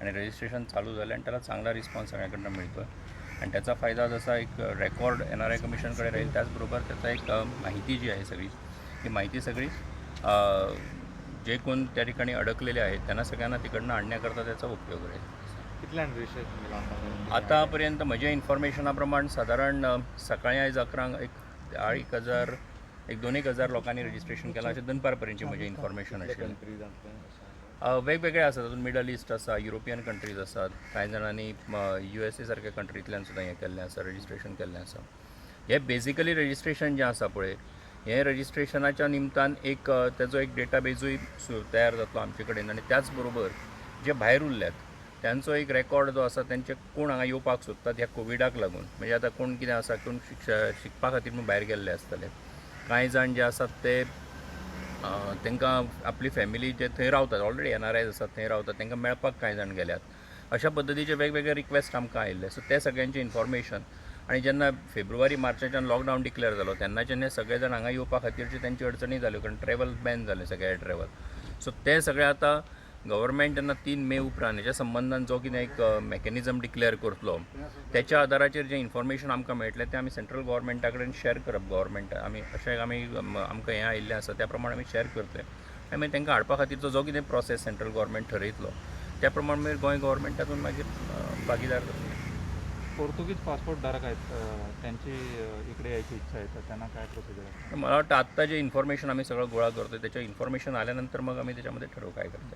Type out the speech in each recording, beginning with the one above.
आणि रजिस्ट्रेशन चालू झालं आणि त्याला चांगला रिस्पॉन्स सगळ्याकडनं मिळतो आहे आणि त्याचा फायदा जसा एक रेकॉर्ड NRI कमिशनकडे राहील, त्याचबरोबर त्याचा एक माहिती जी आहे सगळी ही माहिती सगळी जे कोण त्या ठिकाणी अडकलेले आहेत त्यांना सगळ्यांना तिकडनं आणण्याकरता त्याचा उपयोग राहील. कितल्यान रजिस्ट्रेशन केलं आतापर्यंत म्हज्या इन्फॉर्मेशना सधारण सकाळी आयज 11 एक 2,000 लोकांनी रजिस्ट्रेशन केलां अशें दनपार पर्यंतची म्हजें इन्फॉर्मेशन आशिल्लें. वेगवेगळे आसात, तातूंत मिडल ईस्ट आसा, युरोपियन कंट्रीज आसात, कांय जाणांनी USA सारक्या कंट्रींतल्यान सुद्दां हें केल्लें आसा, रजिस्ट्रेशन केल्लें आसा. हें बेजिकली रजिस्ट्रेशन जें आसा पळय, हें रजिस्ट्रेशनाच्या निमतान एक तेजो एक डेटाबेजूय तयार जातलो आमचे कडेन आनी त्याच बरोबर जे भायर उरल्यात त्यांचो एक रेकॉर्ड जो आसा, तेंचे कोण हांगा येवपाक सोदतात ह्या कोविडाक लागून, म्हणजे आतां कोण कितें आसा, कोण शिकपा खातीर म्हूण भायर गेल्ले आसतले, कांय जाण जे आसात ते तांकां आपली फॅमिली जे थंय रावतात, ऑलरेडी NRIs आसात थंय रावतात, तांकां मेळपाक कांय जाण गेल्यात. अशा पद्दतीचे वेगवेगळे रिक्वेस्ट आमकां आयिल्ले. सो ते सगळ्यांचे इन्फॉर्मेशन आनी जेन्ना फेब्रुवारी मार्चाच्यान लॉकडावन डिक्लेअर जालो तेन्नाच्यान हे सगळे जाण हांगा येवपा खातीरचे तेंची अडचणी जाल्यो, कारण ट्रॅव्हल बॅन जालें, सगळे एअर ट्रॅव्हल. सो ते सगळे आतां गव्हर्मेंट जेन्ना 3 मे उपरांत हेच्या संबंधान जो कितें एक मॅकॅनिझम डिक्लेअर करतलो त्याच्या आदाराचेर जें इन्फॉर्मेशन आमकां मेळटलें तें आमी सेंट्रल गव्हर्मेंटा कडेन शेअर करप. गव्हर्मेंट अशें आमकां हें आयिल्लें आसा त्या प्रमाणे आमी शेअर करतले आनी मागीर तांकां हाडपा खातीरचो जो कितें प्रोसेस सेंट्रल गव्हर्मेंट ठरयतलो त्या प्रमाणे मागीर गोंय गव्हर्मेंट तातूंत मागीर भागीदार जातलें. पोर्तुगीज पासपोर्ट धारक आहेत, त्यांची इकडे यायची इच्छा आहे, तर त्यांना काय प्रोसिजर आहे? मला वाटतं आत्ता जे इन्फॉर्मेशन आम्ही सगळं गोळा करतोय त्याच्या इन्फॉर्मेशन आल्यानंतर मग आम्ही त्याच्यामध्ये ठरवू काय करता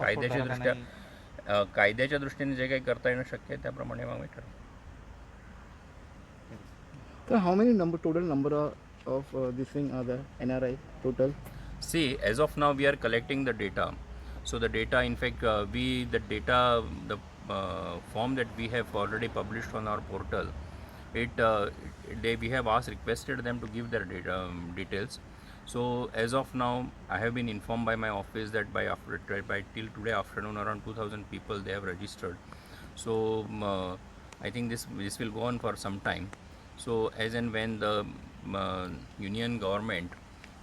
येईल. कायद्याच्या दृष्टीने जे काही करता येणं शक्य आहे त्याप्रमाणे मग आम्ही ठरवू. So how many total number of this thing are the NRI total? See, as of now we are collecting the data. So the data, in fact, the form that we have already published on our portal, we have requested them to give their details. So as of now, I have been informed by my office that by till today afternoon around 2,000 people they have registered. So I think this will go on for some time. So as and when the union government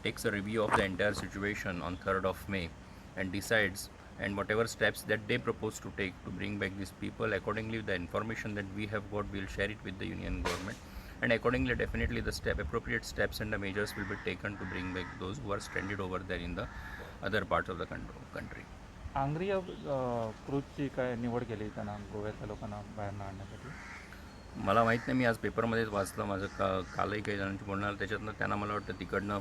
takes a review of the entire situation on 3rd of May and decides, and whatever steps that they propose to take to bring back these people, accordingly the information that we have got, we'll share it with the union government, and accordingly definitely the appropriate steps and the measures will be taken to bring back those who are stranded over there in the other parts of the country. Angriya क्रूजची काय निवड केली त्यांना गोव्यातल्या लोकांना बाहेर आणण्यासाठी? मला माहीत नाही, मी आज पेपरमध्येच वाचलं, माझं कालही काही जणांची बोलणं आलं त्याच्यातनं त्यांना मला वाटतं तिकडनं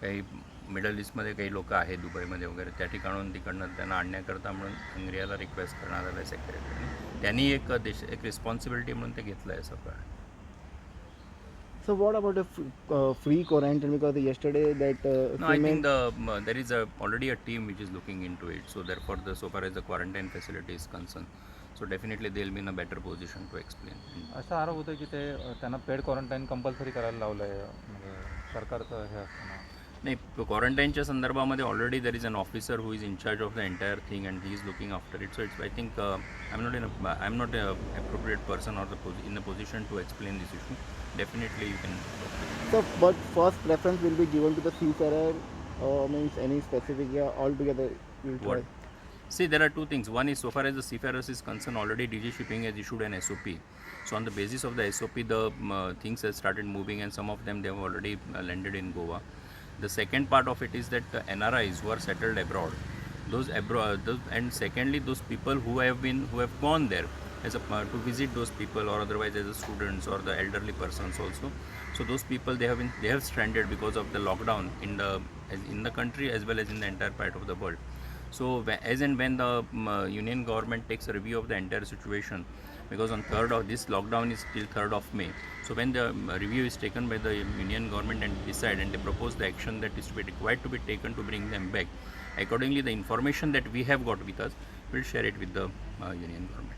काही मिडल ईस्टमध्ये काही लोक आहेत, दुबईमध्ये वगैरे, त्या ठिकाणून तिकडनं त्यांना आणण्याकरता म्हणून हंगेरियाला रिक्वेस्ट करण्यात आलं आहे सेक्रेटरीने. त्यांनी एक रिस्पॉन्सिबिलिटी म्हणून ते घेतलं आहे सगळं. So what about a free quarantine? Because yesterday that No, I think there is already a team which is looking into it. So therefore, so far as the quarantine facility is concerned, so definitely they will be in a better position to explain. असा आरोप होतो की ते त्यांना paid quarantine compulsory करायला लावलं आहे, म्हणजे सरकारचं हे असताना. नाही, क्वारंटाईनच्या संदर्भामध्ये already there is an officer who is in charge of the entire thing and he is looking after it. So it's, I think I am not appropriate person or in the position to explain this issue. Definitely you can. So, but first preference will be given to the seafarer, means any specific, altogether will try. See, there are two things. One is, so far as the seafarers is concerned, already DG Shipping has issued an SOP. So on the basis of the SOP, the things have started moving, and some of them they have already landed in Goa. The second part of it is that the NRIs who are settled abroad, and secondly those people who have gone there as to visit those people, or otherwise as a students or the elderly persons also. So those people they have stranded because of the lockdown in the country as well as in the entire part of the world. So as and when the union government takes a review of the entire situation, because on 3rd of this lockdown is till 3rd of May. So when the review is taken by the union government and decide and they propose the action that is to be required to be taken to bring them back, accordingly the information that we have got with us, we'll share it with the union government.